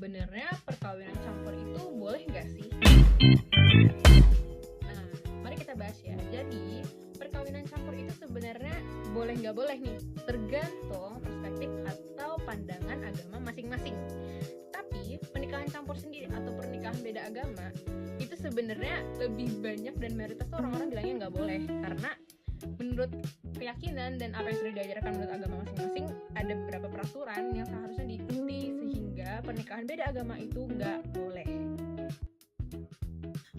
sebenarnya perkawinan campur itu boleh nggak sih? Nah, mari kita bahas ya. Jadi, perkawinan campur itu sebenarnya boleh nggak boleh nih, tergantung perspektif atau pandangan agama masing-masing. Tapi, pernikahan campur sendiri atau pernikahan beda agama itu sebenarnya lebih banyak dan mayoritas tuh orang-orang bilangnya nggak boleh, karena menurut keyakinan dan apa yang sudah diajarkan menurut agama masing-masing, ada beberapa peraturan yang seharusnya diikuti sehingga pernikahan beda agama itu nggak boleh.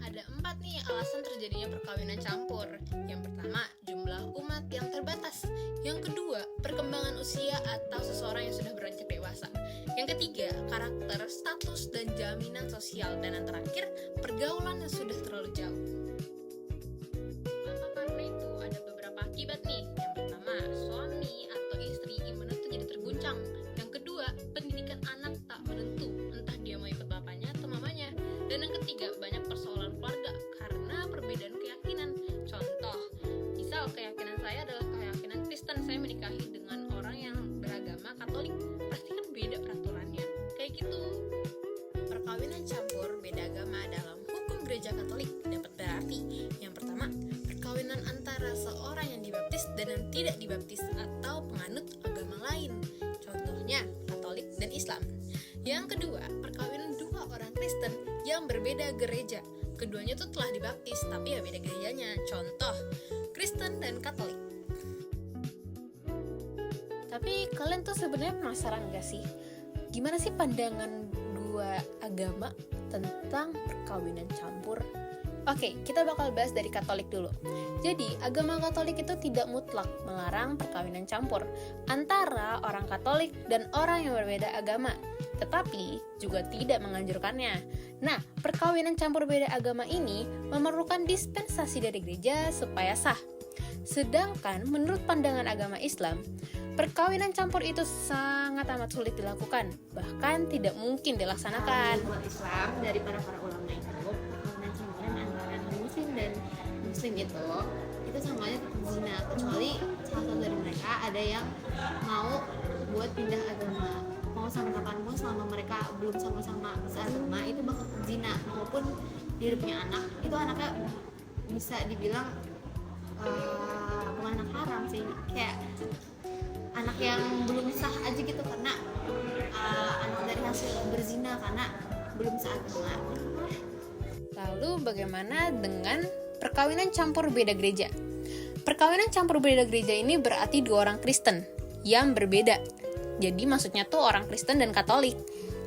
Ada 4 nih alasan terjadinya perkawinan campur. Yang pertama, jumlah umat yang terbatas. Yang kedua, perkembangan usia atau seseorang yang sudah beranjak dewasa. Yang ketiga, karakter, status, dan jaminan sosial. Dan yang terakhir, pergaulan yang sudah terlalu jauh. Maka karena itu ada beberapa akibat nih. Yang pertama, suami atau istri iman itu jadi terguncang. Yang kedua, pendidikan anak tak menentu, entah dia mau ikut bapaknya atau mamanya. Dan yang ketiga, banyak persoalan keluarga karena perbedaan keyakinan. Contoh, misal keyakinan saya adalah keyakinan Kristen, saya menikahi dengan orang yang beragama Katolik, pasti kan beda peraturannya. Kayak gitu. Perkawinan campur beda agama dalam hukum gereja Katolik dapat berarti yang pertama, perkawinan antara seorang yang dibaptis dan yang tidak dibaptis atau penganut agama lain. Contohnya Katolik dan Islam. Yang kedua, perkawinan dua orang Kristen yang berbeda gereja. Keduanya tuh telah dibaptis, tapi ya beda gerejanya. Contoh, Kristen dan Katolik. Tapi kalian tuh sebenarnya penasaran gak sih? Gimana sih pandangan dua agama tentang perkawinan campur? Oke, kita bakal bahas dari Katolik dulu. Jadi, agama Katolik itu tidak mutlak melarang perkawinan campur antara orang Katolik dan orang yang berbeda agama, tetapi juga tidak menganjurkannya. Nah, perkawinan campur beda agama ini memerlukan dispensasi dari gereja supaya sah. Sedangkan menurut pandangan agama Islam, perkawinan campur itu sangat amat sulit dilakukan, bahkan tidak mungkin dilaksanakan. Umat Islam dari para ulama itu, perkawinan campuran antara non-muslim dan muslim itu semuanya tetap zina, kecuali salah satu dari mereka ada yang mau buat pindah agama, mau sampai kapanpun selama mereka belum sama-sama seagama itu bakal zina, maupun dia punya anak, itu anaknya bisa dibilang bukan anak haram sih, kayak anak yang belum sah aja gitu, karena anak dari hasil berzina karena belum seagama. Lalu bagaimana dengan perkawinan campur beda gereja? Perkawinan campur beda gereja ini berarti dua orang Kristen yang berbeda. Jadi maksudnya tuh orang Kristen dan Katolik.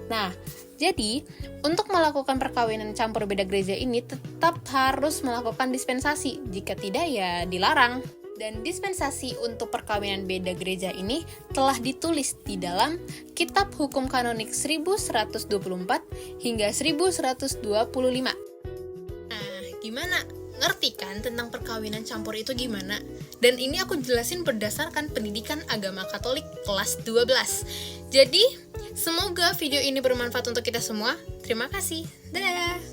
Nah, jadi untuk melakukan perkawinan campur beda gereja ini tetap harus melakukan dispensasi. Jika tidak ya dilarang. Dan dispensasi untuk perkawinan beda gereja ini telah ditulis di dalam Kitab Hukum Kanonik 1124 hingga 1125. Nah, gimana? Ngerti kan tentang perkawinan campur itu gimana? Dan ini aku jelasin berdasarkan pendidikan agama Katolik kelas 12. Jadi, semoga video ini bermanfaat untuk kita semua. Terima kasih. Dadah!